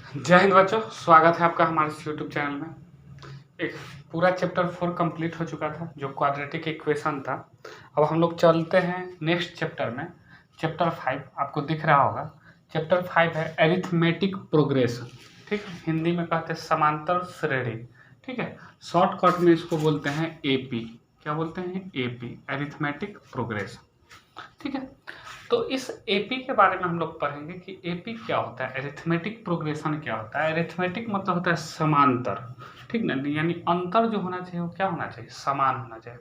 जय हिंद बच्चों, स्वागत है आपका हमारे इस यूट्यूब चैनल में। एक पूरा चैप्टर 4 कंप्लीट हो चुका था जो क्वाड्रेटिक इक्वेशन था। अब हम लोग चलते हैं नेक्स्ट चैप्टर में, चैप्टर 5 आपको दिख रहा होगा। चैप्टर 5 है एरिथमेटिक प्रोग्रेशन, ठीक है, हिंदी में कहते हैं समांतर श्रेणी, ठीक है। शॉर्टकट में इसको बोलते हैं एपी। क्या बोलते हैं? एपी, एरिथमेटिक प्रोग्रेशन, ठीक है। तो इस एपी के बारे में हम लोग पढ़ेंगे कि एपी क्या होता है, एरिथमेटिक प्रोग्रेशन क्या होता है। एरिथमेटिक मतलब होता है समांतर, ठीक ना, यानी अंतर जो होना चाहिए वो क्या होना चाहिए, समान होना चाहिए।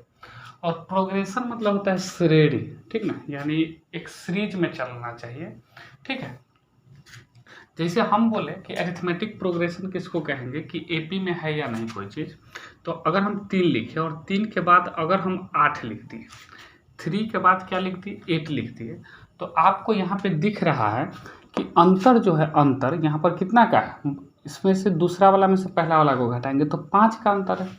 और प्रोग्रेशन मतलब होता है श्रेणी, ठीक ना, यानी एक सीरीज में चलना चाहिए, ठीक है। जैसे हम बोले कि एरिथमेटिक प्रोग्रेशन किसको कहेंगे कि एपी में है या नहीं कोई चीज़, तो अगर हम 3 लिखे और 3 के बाद अगर हम 8 लिख दिए, 3 के बाद क्या लिख दिए, 8 लिख दिए, तो आपको यहाँ पे दिख रहा है कि अंतर जो है, अंतर यहाँ पर कितना का है, इसमें से दूसरा वाला में से पहला वाला को घटाएंगे तो 5 का अंतर है।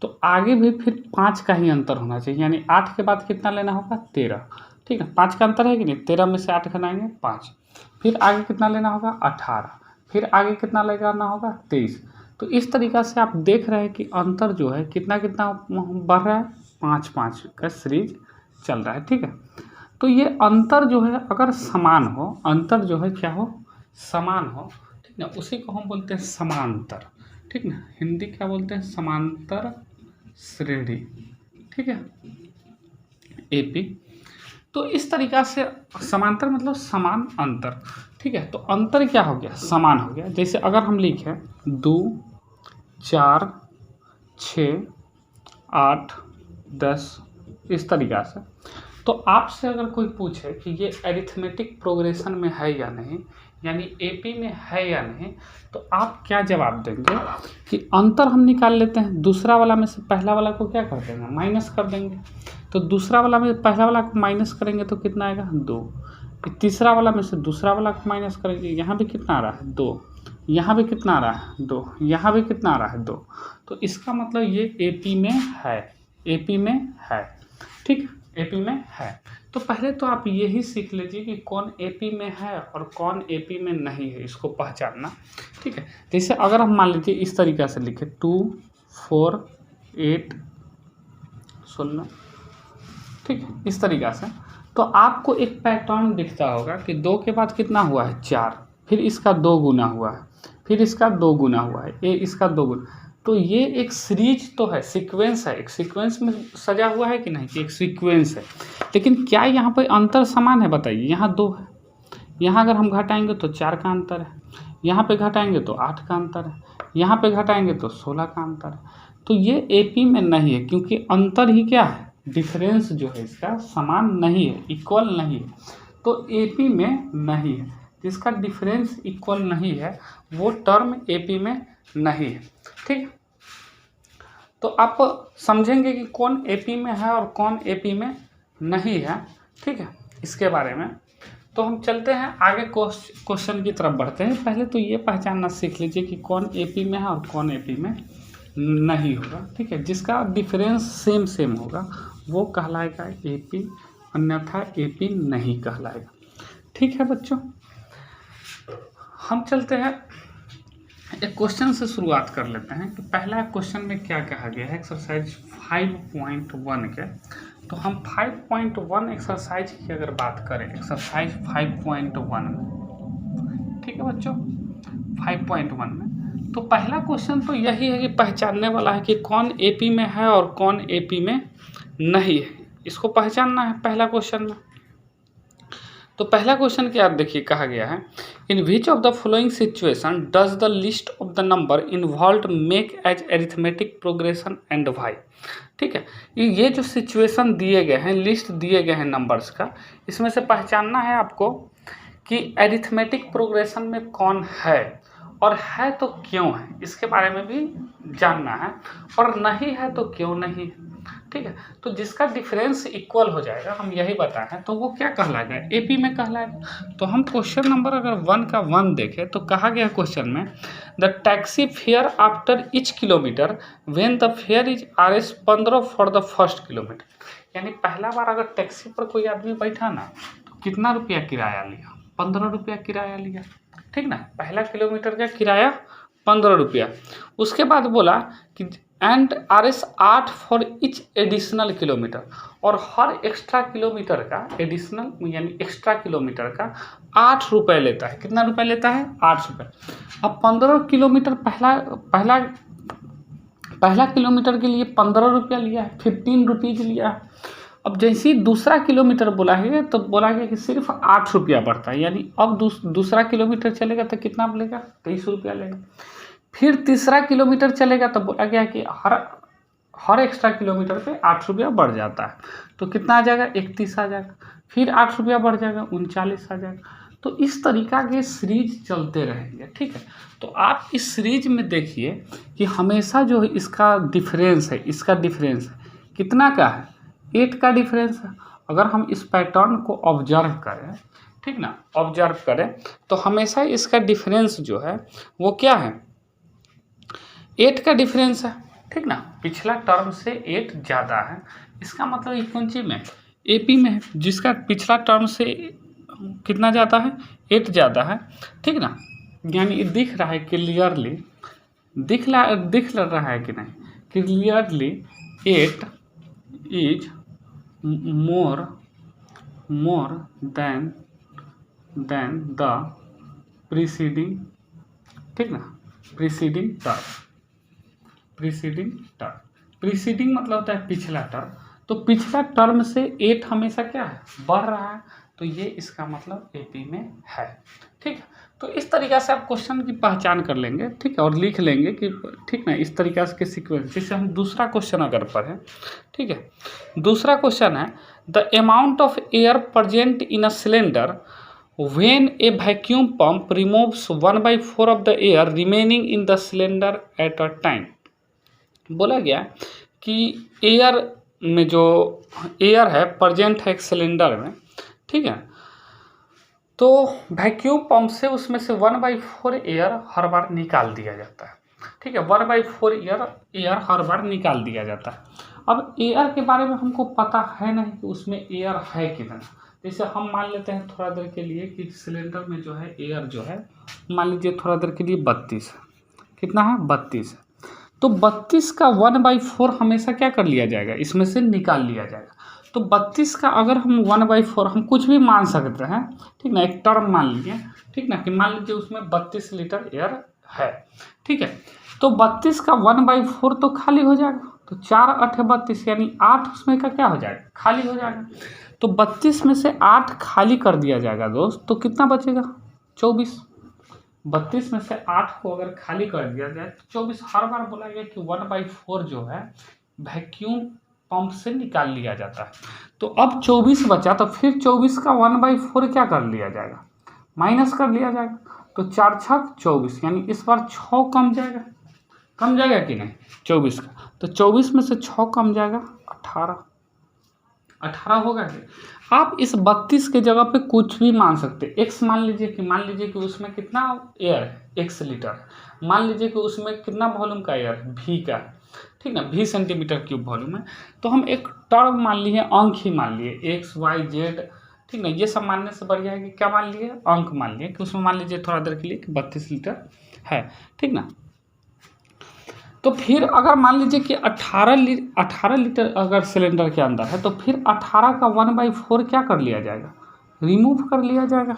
तो आगे भी फिर 5 का ही अंतर होना चाहिए, यानी 8 के बाद कितना लेना होगा, 13, ठीक है। 5 का अंतर है कि नहीं, 13 में से 8 घटाएंगे 5, फिर आगे कितना लेना होगा, 18, फिर आगे कितना लगाना होगा, 23। तो इस तरीक़ा से आप देख रहे हैं कि अंतर जो है कितना कितना बढ़ रहा है, 5-5 का सीरीज चल रहा है, ठीक है। तो ये अंतर जो है अगर समान हो, अंतर जो है क्या हो, समान हो, ठीक ना, उसी को हम बोलते हैं समांतर, ठीक ना। हिंदी क्या बोलते हैं, समांतर श्रेणी, ठीक है, एपी। तो इस तरीक़ा से समांतर मतलब समान, अंतर, ठीक है। तो अंतर क्या हो गया, समान हो गया। जैसे अगर हम लिखें 2, 4, 6, 8, 10 इस तरीक़ा से, तो आपसे अगर कोई पूछे कि ये एरिथमेटिक प्रोग्रेशन में है या नहीं, यानी एपी में है या नहीं, तो आप क्या जवाब देंगे कि अंतर हम निकाल लेते हैं, दूसरा वाला में से पहला वाला को क्या कर देंगे, माइनस कर देंगे। तो दूसरा वाला में पहला वाला को माइनस करेंगे तो कितना आएगा, 2। तीसरा वाला में से दूसरा वाला को माइनस करेंगे, यहाँ भी कितना आ रहा है, 2, यहाँ भी कितना आ रहा है, 2, यहाँ भी कितना आ रहा है, 2। तो इसका मतलब ये एपी में है, एपी में है, ठीक, एपी में है। तो पहले तो आप यही सीख लीजिए कि कौन एपी में है और कौन एपी में नहीं है, इसको पहचानना, ठीक है। जैसे अगर हम मान लीजिए इस तरीक़ा से लिखें 2, 4, 8, 16, ठीक है, इस तरीक़ा से, तो आपको एक पैटर्न दिखता होगा कि 2 के बाद कितना हुआ है, 4, फिर इसका 2 गुना हुआ है, फिर इसका 2 गुना हुआ है, ये इसका 2 गुना। तो ये एक सीरीज तो है, सीक्वेंस है, एक सीक्वेंस में सजा हुआ है कि नहीं, कि एक सीक्वेंस है। लेकिन क्या यहाँ पर अंतर समान है, बताइए। यहाँ 2 है, यहाँ अगर हम घटाएंगे तो 4 का अंतर है, यहाँ पे घटाएंगे तो 8 का अंतर है, यहाँ पे घटाएंगे तो 16 का अंतर है। तो ये एपी में नहीं है, क्योंकि अंतर ही क्या है, डिफरेंस जो है इसका समान नहीं है, इक्वल नहीं है। तो एपी में नहीं है, जिसका डिफरेंस इक्वल नहीं है वो टर्म एपी में नहीं है, ठीक। तो आप समझेंगे कि कौन एपी में है और कौन एपी में नहीं है, ठीक है, इसके बारे में। तो हम चलते हैं आगे, क्वेश्चन की तरफ बढ़ते हैं। पहले तो ये पहचानना सीख लीजिए कि कौन एपी में है और कौन एपी में नहीं होगा, ठीक है। जिसका डिफरेंस सेम होगा वो कहलाएगा एपी, अन्यथा एपी नहीं कहलाएगा, ठीक है बच्चों। हम चलते हैं एक क्वेश्चन से शुरुआत कर लेते हैं कि पहला क्वेश्चन में क्या कहा गया है, एक्सरसाइज 5.1 के। तो हम 5.1 एक्सरसाइज की अगर बात करें, एक्सरसाइज 5.1 में, ठीक है बच्चों, 5.1 में, तो पहला क्वेश्चन तो यही है कि पहचानने वाला है कि कौन एपी में है और कौन एपी में नहीं है, इसको पहचानना है पहला क्वेश्चन में। तो पहला क्वेश्चन क्या देखिए, कहा गया है in which of the following situation does the list of the number involve make as arithmetic progression and why, ठीक है। ये जो सिचुएशन दिए गए हैं, लिस्ट दिए गए हैं नंबर्स का, इसमें से पहचानना है आपको कि एरिथमेटिक प्रोग्रेशन में कौन है और है तो क्यों है, इसके बारे में भी जानना है, और नहीं है तो क्यों नहीं है, ठीक है। तो जिसका डिफरेंस इक्वल हो जाएगा, हम यही बताए हैं, तो वो क्या कहलाएगा, एपी में कहलाएगा। तो हम क्वेश्चन नंबर अगर 1 का 1 देखें तो कहा गया क्वेश्चन में the taxi fare after each kilometre when the fair is Rs 15 for the first kilometre, यानी पहला बार अगर टैक्सी पर कोई आदमी बैठा ना, तो कितना रुपया किराया लिया, 15 रुपया किराया लिया, ठीक ना, पहला किलोमीटर का किराया 15 रुपया। उसके बाद बोला कि and RS 8 for each additional kilometre, और हर एक्स्ट्रा किलोमीटर का एडिशनल यानी एक्स्ट्रा किलोमीटर का 8 रुपये लेता है। कितना रुपये लेता है? 8 रुपये। अब 15 किलोमीटर पहला किलोमीटर के लिए 15 रुपया लिया है, 15 रुपीज़ लिया है। अब जैसे ही दूसरा किलोमीटर बोला है तो बोला गया कि सिर्फ 8 रुपया बढ़ता है, यानी अब दूसरा किलोमीटर चलेगा तो कितना लेगा? 23 रुपया लेगा। फिर तीसरा किलोमीटर चलेगा तो बोला गया कि हर एक्स्ट्रा किलोमीटर पे 8 रुपया बढ़ जाता है, तो कितना आ जाएगा? 31 आ जाएगा। फिर 8 रुपया बढ़ जाएगा, 39 आ जाएगा। तो इस तरीका के सीरीज चलते रहेंगे, ठीक है। तो आप इस सीरीज में देखिए कि हमेशा जो है इसका डिफरेंस है, कितना का है? 8 का डिफरेंस है। अगर हम इस पैटर्न को ऑब्जर्व करें, ठीक ना, ऑब्जर्व करें तो हमेशा इसका डिफरेंस जो है वो क्या है? 8 का डिफरेंस है, ठीक ना। पिछला टर्म से 8 ज़्यादा है, इसका मतलब ये कौन सी में? AP में है, जिसका पिछला टर्म से कितना ज़्यादा है? 8 ज़्यादा है, ठीक ना। यानी दिख रहा है क्लियरली, दिख रहा है कि नहीं? Clearly 8 is more than the preceding, ठीक ना, प्रीसीडिंग प्रीसीडिंग मतलब होता है पिछला टर्म। तो पिछला टर्म से 8 हमेशा क्या है? बढ़ रहा है, तो ये इसका मतलब AP में है, ठीक है। तो इस तरीक़ा से आप क्वेश्चन की पहचान कर लेंगे, ठीक है, और लिख लेंगे कि ठीक ना, इस तरीक़ा से के सीक्वेंस। जैसे हम दूसरा क्वेश्चन अगर पढ़ें, ठीक है, दूसरा क्वेश्चन है the amount of air present in a cylinder when a vacuum pump removes 1/4 of the air remaining in the cylinder at a time। बोला गया कि एयर में जो एयर है प्रेजेंट है एक सिलेंडर में, ठीक है, तो वैक्यूम पंप से उसमें से 1/4 एयर हर बार निकाल दिया जाता है, ठीक है। 1/4 एयर हर बार निकाल दिया जाता है। अब एयर के बारे में हमको पता है नहीं कि उसमें एयर है कितना। जैसे हम मान लेते हैं थोड़ा देर के लिए कि सिलेंडर में जो है एयर जो है, मान लीजिए थोड़ा देर के लिए 32 है। कितना है? 32 है। तो 32 का 1/4 हमेशा क्या कर लिया जाएगा? इसमें से निकाल लिया जाएगा। तो 32 का अगर हम 1/4 हम कुछ भी मान सकते हैं, ठीक ना, एक टर्म मान लीजिए, ठीक ना, कि मान लीजिए उसमें 32 लीटर एयर है, ठीक है। तो 32 का 1/4 तो खाली हो जाएगा, तो 4 8 32, यानी 8 उसमें का क्या हो जाएगा? खाली हो जाएगा। तो 32 में से 8 खाली कर दिया जाएगा दोस्त, तो कितना बचेगा? 24। 32 में से 8 को अगर खाली कर दिया जाए तो 24। हर बार बोला गया कि 1/4 जो है वैक्यूम पंप से निकाल लिया जाता है। तो अब 24 बचा, तो फिर 24 का 1/4 क्या कर लिया जाएगा? माइनस कर लिया जाएगा। तो 4 छक 24, यानी इस बार 6 कम जाएगा कि नहीं? 24 का, तो 24 में से 6 कम जाएगा, 18 होगा कि? आप इस 32 के जगह पे कुछ भी मान सकते। x मान लीजिए कि उसमें कितना एयर है? x litre. मान लीजिए कि उसमें कितना वॉल्यूम का एयर है? v का, ठीक ना, v सेंटीमीटर क्यूब वॉल्यूम है। तो हम एक टर्म मान लिए, अंक ही मान लिए, x y z, ठीक ना। ये सब मानने से बढ़िया है कि क्या मान लिए? अंक मान लिए, कि उसमें मान लीजिए थोड़ा देर के लिए कि 32 लीटर है, ठीक ना। तो फिर अगर मान लीजिए कि 18 लीटर अगर सिलेंडर के अंदर है, तो फिर 18 का 1/4 क्या कर लिया जाएगा? रिमूव कर लिया जाएगा,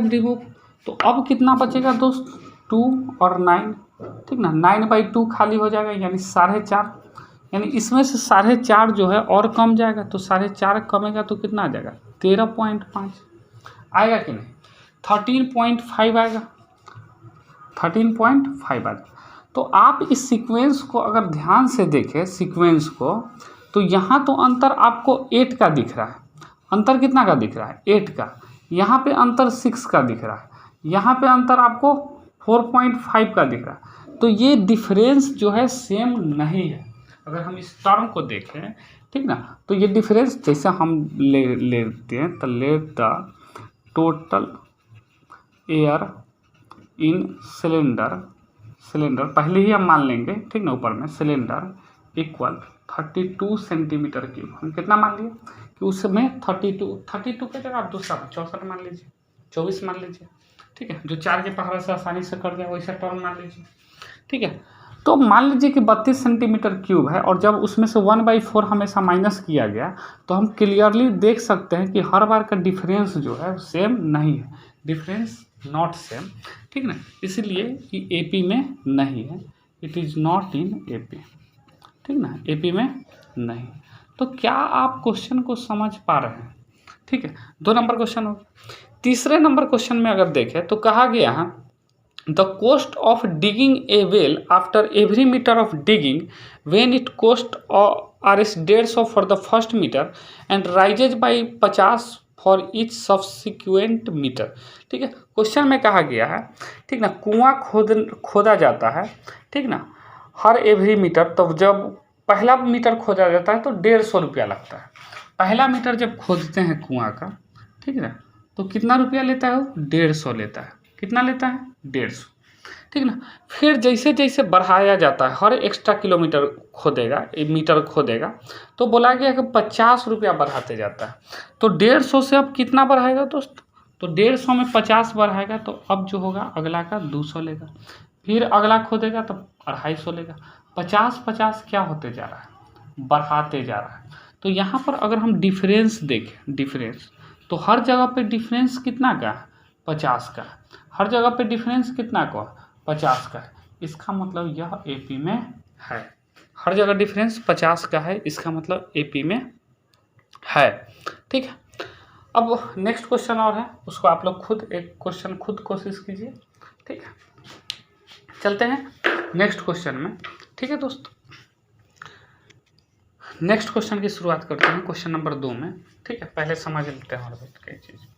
रिमूव। तो अब कितना बचेगा दोस्त? 2 और 9, ठीक ना, 9/2 खाली हो जाएगा, यानी 4.5। यानी इसमें से 4.5 जो है और कम जाएगा, तो 4.5 कमेगा तो कितना आ जाएगा? 13.5 आएगा कि नहीं? 13.5 आएगा, 13.5 आएगा। तो आप इस सीक्वेंस को अगर ध्यान से देखें, सीक्वेंस को, तो यहाँ तो अंतर आपको 8 का दिख रहा है। अंतर कितना का दिख रहा है? 8 का। यहाँ पे अंतर 6 का दिख रहा है। यहाँ पे अंतर आपको 4.5 का दिख रहा है। तो ये डिफरेंस जो है सेम नहीं है। अगर हम इस टर्म को देखें, ठीक ना, तो ये डिफरेंस जैसे हम लेते हैं, तो let the total air in cylinder पहले ही हम मान लेंगे, ठीक ना, ऊपर में सिलेंडर इक्वल 32 सेंटीमीटर क्यूब। हम कितना मान लिए कि उसमें 32 के जगह आप दूसरा 64 मान लीजिए, 24 मान लीजिए, ठीक है, जो 4 के पहाड़ा से आसानी से कर दिया वैसा टर्म मान लीजिए, ठीक है। तो मान लीजिए कि 32 सेंटीमीटर क्यूब है और जब उसमें से 1/4 हमेशा माइनस किया गया तो हम क्लियरली देख सकते हैं कि हर बार का डिफरेंस जो है सेम नहीं है, डिफरेंस नॉट सेम, ठीक ना, इसलिए कि एपी में नहीं है, it is not in AP, ठीक ना, एपी में नहीं। तो क्या आप क्वेश्चन को समझ पा रहे हैं, ठीक है। 2 नंबर क्वेश्चन हो गया। तीसरे नंबर क्वेश्चन में अगर देखें तो कहा गया है the cost of digging a well after every metre of digging when it cost R is 150 for the first metre and rises by 50 for each subsequent metre, ठीक है। क्वेश्चन में कहा गया है, ठीक ना, कुआं खोदा जाता है, ठीक ना, हर एवरी मीटर, तो जब पहला मीटर खोदा जाता है तो 150 रुपया लगता है। पहला मीटर जब खोदते हैं कुआं का, ठीक है ना, तो कितना रुपया लेता है वो? 150 लेता है। कितना लेता है? 150, ठीक ना। फिर जैसे जैसे बढ़ाया जाता है, हर एक्स्ट्रा किलोमीटर खोदेगा, मीटर खोदेगा, तो बोला गया कि 50 रुपया बढ़ाते जाता है। तो 150 से अब कितना बढ़ाएगा दोस्त? तो 150 में 50 बढ़ाएगा तो अब जो होगा अगला का 200 लेगा, फिर अगला खोदेगा तो 250 लेगा। 50-50 क्या होते जा रहा है? बढ़ाते जा रहा है। तो यहाँ पर अगर हम डिफरेंस देखें, डिफरेंस, तो हर जगह पे डिफरेंस कितना का है? 50 का। हर जगह पे डिफरेंस कितना का? 50 का है। इसका मतलब यह एपी में है। हर जगह डिफरेंस 50 का है, इसका मतलब एपी में है, ठीक है। अब नेक्स्ट क्वेश्चन और है, उसको आप लोग खुद एक क्वेश्चन खुद कोशिश कीजिए, ठीक है। चलते हैं नेक्स्ट क्वेश्चन में, ठीक है दोस्तों। नेक्स्ट क्वेश्चन की शुरुआत करते हैं क्वेश्चन नंबर 2 में, ठीक है। पहले समझ लेते हैं और कई चीज़।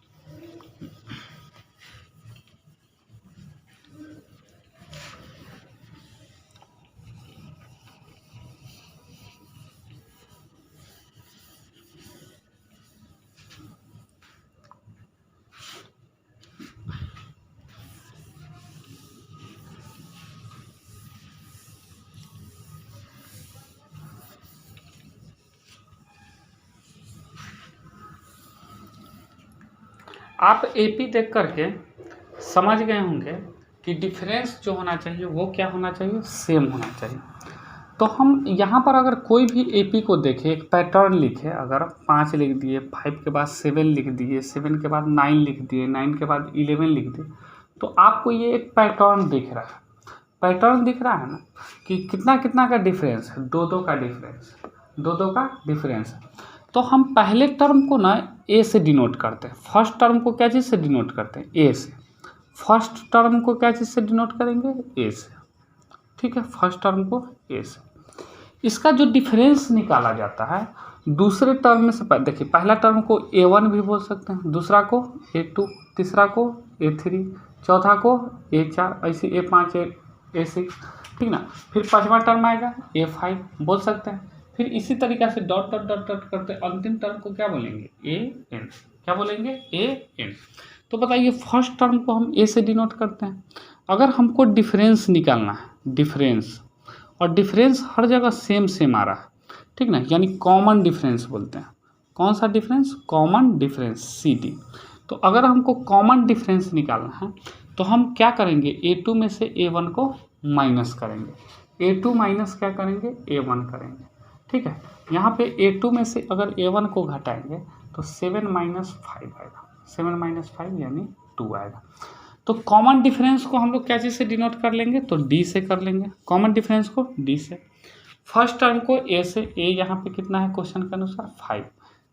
आप एपी देख करके समझ गए होंगे कि डिफरेंस जो होना चाहिए वो क्या होना चाहिए? सेम होना चाहिए। तो हम यहाँ पर अगर कोई भी एपी को देखें, एक पैटर्न लिखे, अगर 5 लिख दिए, 5 के बाद 7 लिख दिए, 7 के बाद 9 लिख दिए, 9 के बाद 11 लिख दिए, तो आपको ये एक पैटर्न दिख रहा है। पैटर्न दिख रहा है ना कि कितना कितना का डिफरेंस है? 2-2 का डिफरेंस, 2-2 का डिफरेंस है। तो हम पहले टर्म को ना ए से डिनोट करते हैं। फर्स्ट टर्म को क्या चीज़ से डिनोट करते हैं? ए से। फर्स्ट टर्म को क्या चीज़ से डिनोट करेंगे? ए से, ठीक है। फर्स्ट टर्म को ए से। इसका जो डिफरेंस निकाला जाता है दूसरे टर्म में से, देखिए पहला टर्म को A1 भी बोल सकते हैं, दूसरा को A2, तीसरा को A3, चौथा को A4, ऐसे A5, A6, ठीक ना। फिर पांचवा टर्म आएगा A5 बोल सकते हैं। फिर इसी तरीक़ा से डॉट डॉट डॉट डॉट करते अंतिम टर्म को क्या बोलेंगे? AN। क्या बोलेंगे? AN। तो बताइए फर्स्ट टर्म को हम A से डिनोट करते हैं। अगर हमको डिफरेंस निकालना है, डिफरेंस, और डिफरेंस हर जगह सेम सेम आ रहा है, ठीक ना, यानी कॉमन डिफरेंस बोलते हैं। कौन सा डिफरेंस? Common difference, CD। तो अगर हमको कॉमन डिफरेंस निकालना है तो हम क्या करेंगे? A2 में से A1 को माइनस करेंगे। A2 माइनस क्या करेंगे? A1 करेंगे, ठीक है। यहाँ पे A2 में से अगर A1 को घटाएंगे तो 7 - 5 आएगा, 7 - 5 यानी 2 आएगा। तो कॉमन डिफरेंस को हम लोग क्या चीज़ से डिनोट कर लेंगे? तो D से कर लेंगे। कॉमन डिफरेंस को D से। फर्स्ट टर्म को A से, A यहाँ पे कितना है क्वेश्चन के अनुसार? 5,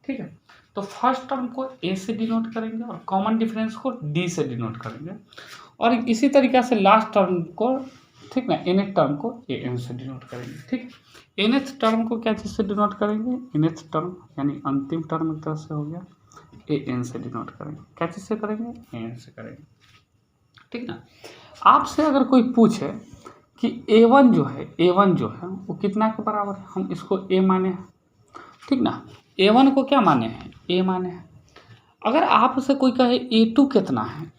ठीक है। तो फर्स्ट टर्म को A से डिनोट करेंगे और कॉमन डिफरेंस को D से डिनोट करेंगे, और इसी तरीक़ा से लास्ट टर्म को, ठीक ना, nth टर्म को AN से डिनोट करेंगे, ठीक है। nth टर्म को क्या चीज़ से डिनोट करेंगे? nth टर्म यानी अंतिम टर्म एक तरह से हो गया, AN से डिनोट करेंगे। क्या चीज़ से करेंगे? AN से करेंगे, ठीक ना। आपसे अगर कोई पूछे कि A1 जो है, A1 जो है वो कितना के बराबर है, हम इसको A माने हैं, ठीक ना। A1 को क्या माने हैं? A माने हैं। अगर आपसे कोई कहे A2 कितना है,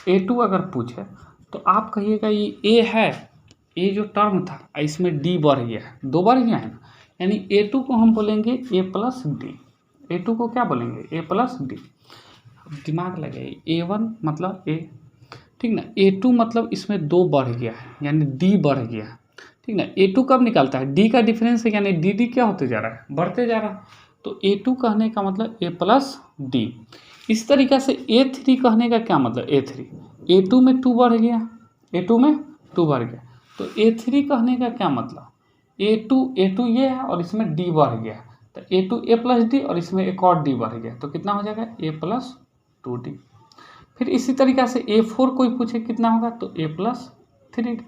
A2 अगर पूछे तो आप कहिएगा ये A है, A जो टर्म था इसमें D बढ़ गया है, 2 बढ़ गया है ना, यानी A2 को हम बोलेंगे A + D। A2 को क्या बोलेंगे? A + D। दिमाग लगे, A1 मतलब A, ठीक ना, A2 मतलब इसमें 2 बढ़ गया है यानी D बढ़ गया है, ठीक ना। A2 कब निकलता है, D का डिफरेंस है यानी DD क्या होते जा रहा है, बढ़ते जा रहा है। तो A2 कहने का मतलब A प्लस D। इस तरीक़ा से A3 कहने का क्या मतलब, A3 A2 में 2 बढ़ गया, A2 में 2 बढ़ गया, तो A3 कहने का क्या मतलब, A2 ये है और इसमें D बढ़ गया, तो A2 A प्लस D और इसमें एक और D बढ़ गया, तो कितना हो जाएगा A प्लस 2D। फिर इसी तरीक़ा से A4 कोई पूछे कितना होगा, तो A प्लस 3D,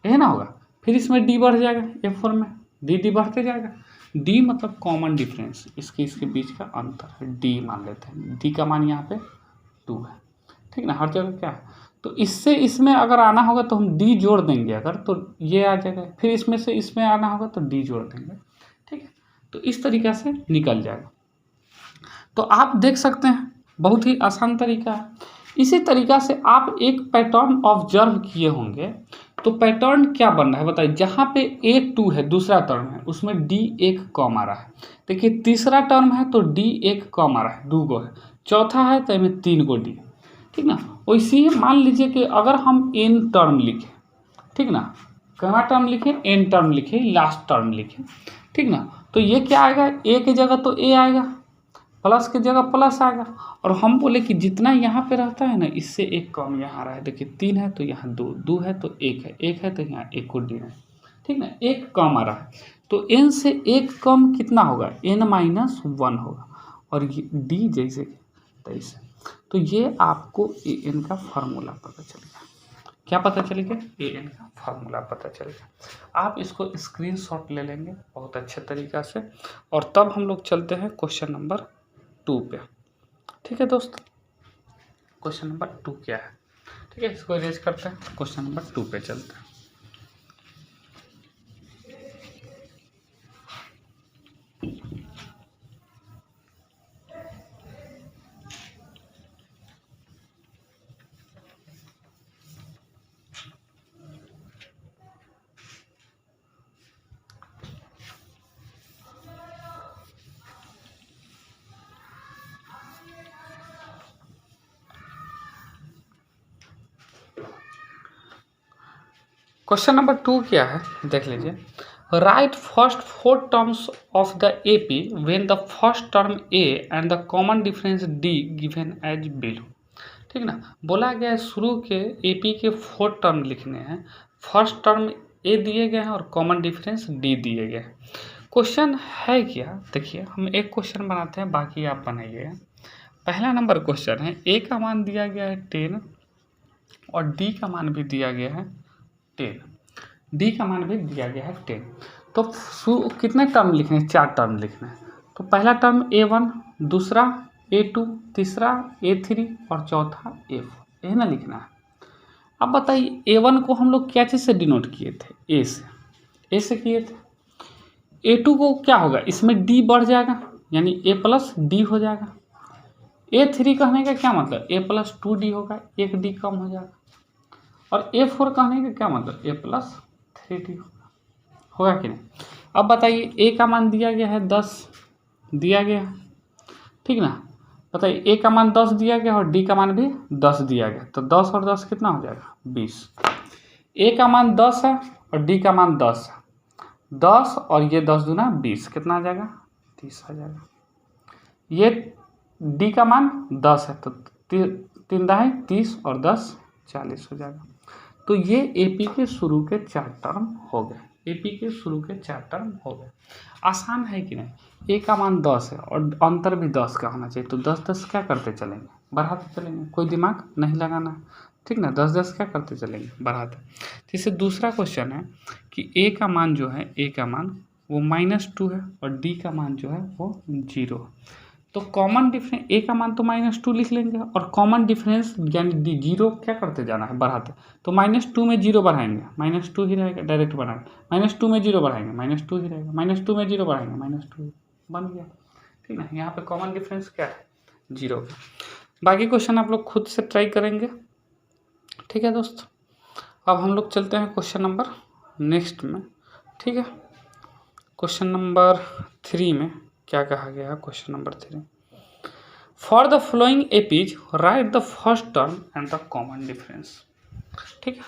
यही ना होगा। फिर इसमें D बढ़ जाएगा, A4 में D बढ़ते जाएगा। D मतलब कॉमन डिफरेंस, इसके बीच का अंतर है, D मान लेते हैं। D का मान यहाँ पे 2 है, ठीक ना, हर जगह क्या है। तो इससे इसमें अगर आना होगा तो हम D जोड़ देंगे अगर, तो ये आ जाएगा। फिर इसमें से इसमें आना होगा तो D जोड़ देंगे, ठीक है। तो इस तरीक़ा से निकल जाएगा। तो आप देख सकते हैं बहुत ही आसान तरीका है। इसी तरीक़ा से आप एक पैटर्न ऑब्जर्व किए होंगे, तो पैटर्न क्या बन रहा है बताइए। जहाँ पे A2 है, दूसरा टर्म है, उसमें D एक कम आ रहा है। देखिए तीसरा टर्म है तो D एक कम आ रहा है, 2 गो है। चौथा है तो इसमें 3 गो D, ठीक ना। वैसे ही मान लीजिए कि अगर हम n टर्म लिखें, ठीक ना, कहाँ टर्म लिखें, n टर्म लिखें, लास्ट टर्म लिखें, ठीक ना, तो ये क्या आएगा, A की जगह तो A आएगा, प्लस की जगह प्लस आएगा, और हम बोले कि जितना यहाँ पे रहता है ना, इससे एक कम यहाँ आ रहा है। देखिए 3 है तो यहाँ 2, 2 है तो 1 है, 1 है तो यहाँ 1 को D है, ठीक ना, एक कम आ रहा है। तो n से एक कम कितना होगा, n-1 होगा, और ये D जैसे तैसे। तो ये आपको an का फार्मूला पता चलेगा। क्या पता चलेगा, an का फार्मूला पता चलेगा। आप इसको स्क्रीनशॉट ले लेंगे बहुत अच्छे तरीक़ा से, और तब हम लोग चलते हैं क्वेश्चन नंबर 2 पे, ठीक है दोस्त। क्वेश्चन नंबर 2 क्या है, ठीक है, इसको इरेज करते हैं, क्वेश्चन नंबर 2 पे चलते हैं। क्वेश्चन नंबर 2 क्या है, देख लीजिए। Write first 4 terms of the AP when the first term A and the common difference D given as below, ठीक ना। बोला गया है शुरू के AP के 4 टर्म लिखने हैं, फर्स्ट टर्म A दिए गए हैं और कॉमन डिफरेंस D दिए गए हैं। क्वेश्चन है क्या, देखिए हम एक क्वेश्चन बनाते हैं, बाकी आप बनाइएगा। पहला नंबर क्वेश्चन है, A का मान दिया गया है 10 और D का मान भी दिया गया है 10, D का मान भी दिया गया है 10। तो कितने टर्म लिखने हैं, 4 टर्म लिखना है। तो पहला टर्म A1, दूसरा A2, तीसरा A3 और चौथा A4, यही ना लिखना है। अब बताइए A1 को हम लोग क्या चीज़ से डिनोट किए थे, A से किए थे। A2 को क्या होगा, इसमें D बढ़ जाएगा यानी A प्लस D हो जाएगा। A3 कहने का क्या मतलब, A प्लस 2D होगा, एक D कम हो जाएगा। और A4 कहने का क्या मतलब, A प्लस 3D होगा कि नहीं। अब बताइए A का मान दिया गया है 10 दिया गया है, ठीक ना। बताइए A का मान 10 दिया गया और D का मान भी 10 दिया गया, तो 10 और 10 कितना हो जाएगा, 20। A का मान 10 है और D का मान 10 है, 10 और ये 10 दूना 20, कितना आ जाएगा, 30 आ जाएगा। ये D का मान 10 है तो 3 दाएँ 30 और 10 40 हो जाएगा। तो ये AP के शुरू के 4 टर्म हो गए, AP के शुरू के 4 टर्म हो गए। आसान है कि नहीं। A का मान 10 है और अंतर भी 10 का होना चाहिए, तो 10-10 क्या करते चलेंगे, बढ़ाते चलेंगे, कोई दिमाग नहीं लगाना, ठीक ना। 10-10 क्या करते चलेंगे, बढ़ाते। जैसे दूसरा क्वेश्चन है कि A का मान जो है, A का मान वो -2 है और D का मान जो है वो 0। तो कॉमन डिफरेंस A का मान तो -2 लिख लेंगे, और कॉमन डिफरेंस यानी D 0 क्या करते जाना है, बढ़ाते। तो -2 में 0 बढ़ाएंगे, -2 ही रहेगा, डायरेक्ट बनाएंगे। -2 में 0 बढ़ाएंगे, -2 ही रहेगा। -2 में 0 बढ़ाएंगे, -2 बन गया, ठीक ना। यहाँ पे कॉमन डिफरेंस क्या है, 0। बाकी क्वेश्चन आप लोग खुद से ट्राई करेंगे, ठीक है दोस्त। अब हम लोग चलते हैं क्वेश्चन नंबर नेक्स्ट में, ठीक है। क्वेश्चन नंबर 3 में क्या कहा गया है, question number 3, for the flowing APs right the first term and the common difference. ठीक है,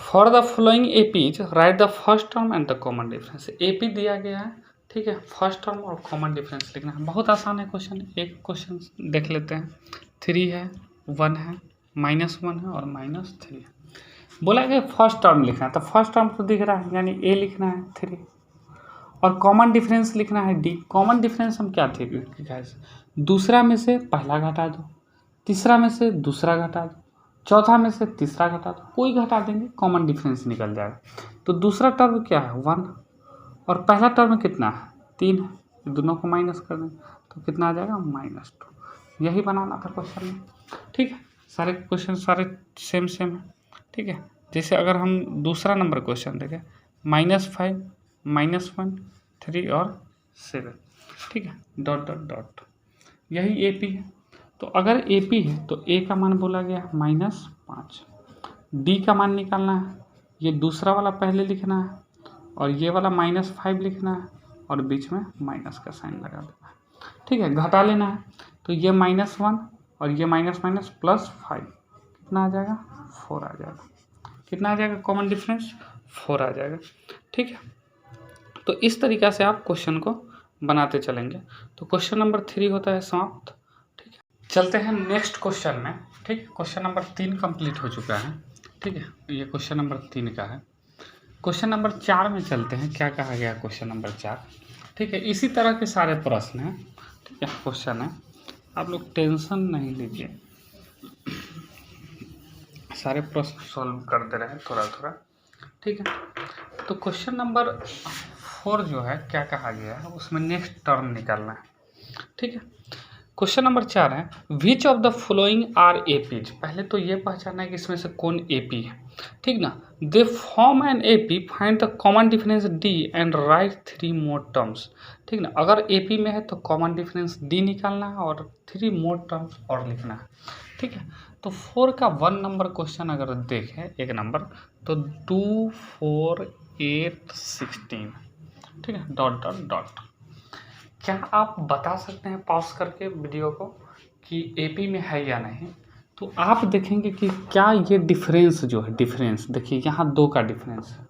for the flowing APs right the first term and the common difference. AP दिया गया है, ठीक है, फर्स्ट टर्म और कॉमन डिफरेंस लिखना है। बहुत आसान है क्वेश्चन। एक क्वेश्चन देख लेते हैं। 3 है, 1 है, -1 है और -3 है। बोला गया फर्स्ट टर्म लिखना है, तो फर्स्ट टर्म तो दिख रहा है, यानी ए लिखना है 3, और कॉमन डिफरेंस लिखना है डी। कॉमन डिफरेंस हम क्या थे, दूसरा में से पहला घटा दो, तीसरा में से दूसरा घटा दो, चौथा में से तीसरा घटा दो, कोई घटा देंगे कॉमन डिफरेंस निकल जाएगा। तो दूसरा टर्म क्या है 1, और पहला टर्म कितना है 3 है, दोनों को माइनस कर देंगे तो कितना आ जाएगा -2। यही बनाना था क्वेश्चन में। ठीक है, सारे क्वेश्चन सारे सेम है। ठीक है, जैसे अगर हम दूसरा नंबर क्वेश्चन देखें, -5, -1, 3 और 7। ठीक है, डॉट डॉट डॉट, यही एपी है। तो अगर एपी है तो ए का मान बोला गया -5, डी का मान निकालना है, ये दूसरा वाला पहले लिखना है और ये वाला -5 लिखना है और बीच में माइनस का साइन लगा देना है। ठीक है, घटा लेना है, तो ये -1 और ये माइनस +5 कितना आ जाएगा 4 आ जाएगा। कितना आ जाएगा कॉमन डिफरेंस 4 आ जाएगा। ठीक है, तो इस तरीक़ा से आप क्वेश्चन को बनाते चलेंगे। तो क्वेश्चन नंबर 3 होता है समाप्त। ठीक है, चलते हैं नेक्स्ट क्वेश्चन में। ठीक है, क्वेश्चन नंबर 3 कंप्लीट हो चुका है। ठीक है, ये क्वेश्चन नंबर 3 का है। क्वेश्चन नंबर 4 में चलते हैं, क्या कहा गया क्वेश्चन नंबर 4। ठीक है, इसी तरह के सारे प्रश्न हैं। ठीक है, क्वेश्चन है, आप लोग टेंशन नहीं लीजिए, सारे प्रश्न सॉल्व करते रहे थोड़ा थोड़ा। ठीक है, तो क्वेश्चन नंबर 4 जो है क्या कहा गया है, उसमें नेक्स्ट टर्म निकालना है। ठीक है, क्वेश्चन नंबर 4 है, which of the following are APs. पहले तो ये पहचानना है कि इसमें से कौन एपी है। ठीक ना, they form an AP, find the common difference D and right 3 more terms. ठीक ना, अगर एपी में है तो कॉमन डिफरेंस डी निकालना है और 3 मोर टर्म्स और लिखना है। ठीक है, तो 4 का 1 नंबर क्वेश्चन अगर देखें, एक नंबर, तो 2, 4, 8, 16। ठीक है, डॉट डॉट डॉट। क्या आप बता सकते हैं पॉज करके वीडियो को कि एपी में है या नहीं? तो आप देखेंगे कि क्या ये डिफरेंस जो है, डिफरेंस देखिए, यहाँ 2 का डिफरेंस है,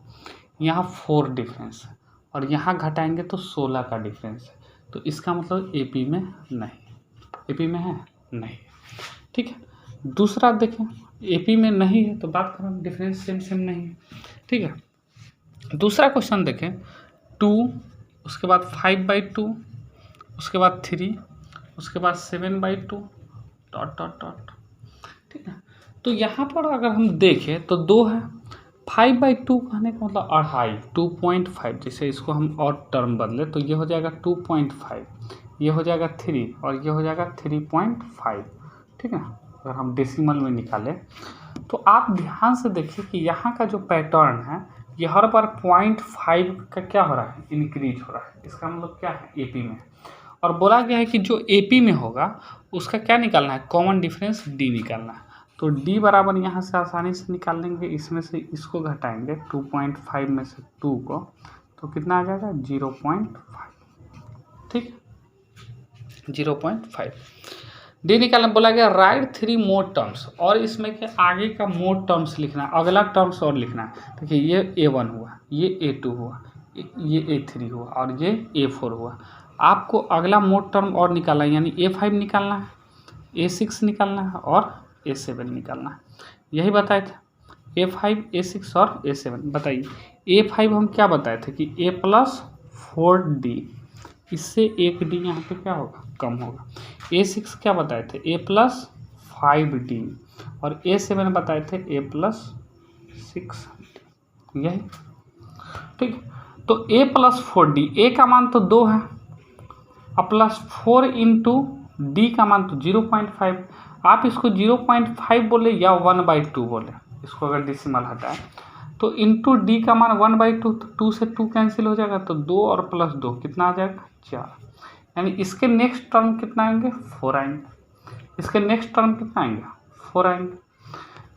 यहाँ 4 डिफरेंस है और यहाँ घटाएंगे तो 16 का डिफरेंस है। तो इसका मतलब एपी में नहीं, एपी में है नहीं। ठीक है, दूसरा देखें, एपी में नहीं है तो बात करें डिफरेंस सेम नहीं है। ठीक है, दूसरा क्वेश्चन देखें, 2, उसके बाद 5/2, उसके बाद 3, उसके बाद 7/2, डॉट डॉट डॉट। ठीक है, तो यहाँ पर अगर हम देखें तो 2 है, 5/2 कहने का मतलब 2.5, 2.5। जैसे इसको हम और टर्म बदले तो ये हो जाएगा 2.5, ये हो जाएगा 3 और ये हो जाएगा 3.5। ठीक है, अगर हम डेसिमल में निकालें तो आप ध्यान से देखिए कि यहाँ का जो पैटर्न है, ये हर बार 0.5 का क्या हो रहा है, इंक्रीज हो रहा है। इसका मतलब क्या है, एपी में। और बोला गया है कि जो एपी में होगा उसका क्या निकालना है, कॉमन डिफरेंस डी निकालना है। तो डी बराबर यहाँ से आसानी से निकाल लेंगे, इसमें से इसको घटाएंगे 2.5 में से 2 को, तो कितना आ जाएगा 0.5। ठीक, 0.5 डी निकालना। बोला गया राइट 3 मोर टर्म्स, और इसमें के आगे का मोर टर्म्स लिखना है, अगला टर्म्स और लिखना है। देखिए, ये A1 हुआ, ये A2 हुआ, ये A3 हुआ और ये A4 हुआ। आपको अगला मोड टर्म और निकालना है, यानी A5 निकालना है, A6 निकालना है और A7 निकालना है। यही बताए थे, A5, A6 और A7। बताइए, A5 हम क्या बताए थे कि A+4D, इससे एक डी यहाँ पे क्या होगा, कम होगा। A6 क्या बताए थे, A+5D, और A7 बताए थे A+6, यही। ठीक, तो A+4D, A का मान तो 2 है, +4 इंटू डी का मान तो 0.5। आप इसको 0.5 बोले या 1/2 बोले, इसको अगर डेसिमल हटाए तो इंटू डी का मान 1/2, तो 2 से 2 कैंसिल हो जाएगा, तो 2 और +2 कितना आ जाएगा 4। यानी इसके नेक्स्ट टर्म कितना आएंगे 4 आएंगे, इसके नेक्स्ट टर्म कितना आएंगे 4 आएंगे।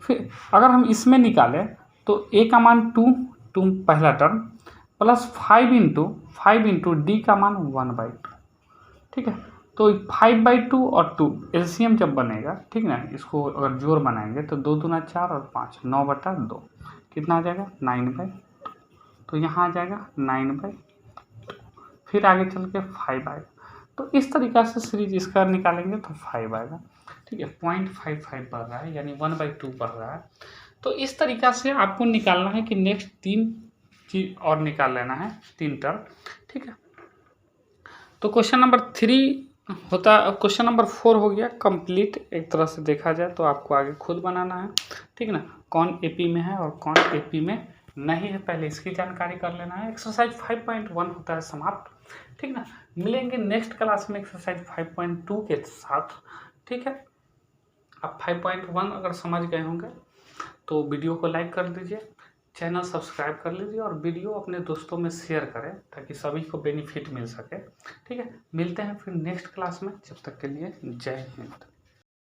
फिर अगर हम इसमें निकालें तो a का मान 2 पहला टर्म प्लस 5 इंटू डी का मान 1/2, ठीक है। तो 5/2 और 2 एलसीएम जब बनेगा, ठीक ना, इसको अगर जोड़ बनाएंगे तो 2 दूना 4 और 5 9/2 कितना आ जाएगा 9/2, तो यहाँ आ जाएगा 9/2, फिर आगे चल के 5 आएगा। तो इस तरीक़ा से सीरीज इसका निकालेंगे तो 5 आएगा, ठीक है। 0.55 बढ़ रहा है यानी 1/2 बढ़ रहा है। तो इस तरीक़ा से आपको निकालना है कि नेक्स्ट 3 चीज़ और निकाल लेना है, 3 टर्म, ठीक है। तो क्वेश्चन नंबर 3 होता, क्वेश्चन नंबर 4 हो गया कंप्लीट एक तरह से देखा जाए तो। आपको आगे खुद बनाना है, ठीक ना, कौन एपी में है और कौन एपी में नहीं है, पहले इसकी जानकारी कर लेना है। एक्सरसाइज 5.1 होता है समाप्त, ठीक ना। मिलेंगे नेक्स्ट क्लास में एक्सरसाइज 5.2 के साथ, ठीक है। आप 5.1 अगर समझ गए होंगे तो वीडियो को लाइक कर दीजिए, चैनल सब्सक्राइब कर लीजिए और वीडियो अपने दोस्तों में शेयर करें ताकि सभी को बेनिफिट मिल सके, ठीक है। मिलते हैं फिर नेक्स्ट क्लास में, जब तक के लिए जय हिंद।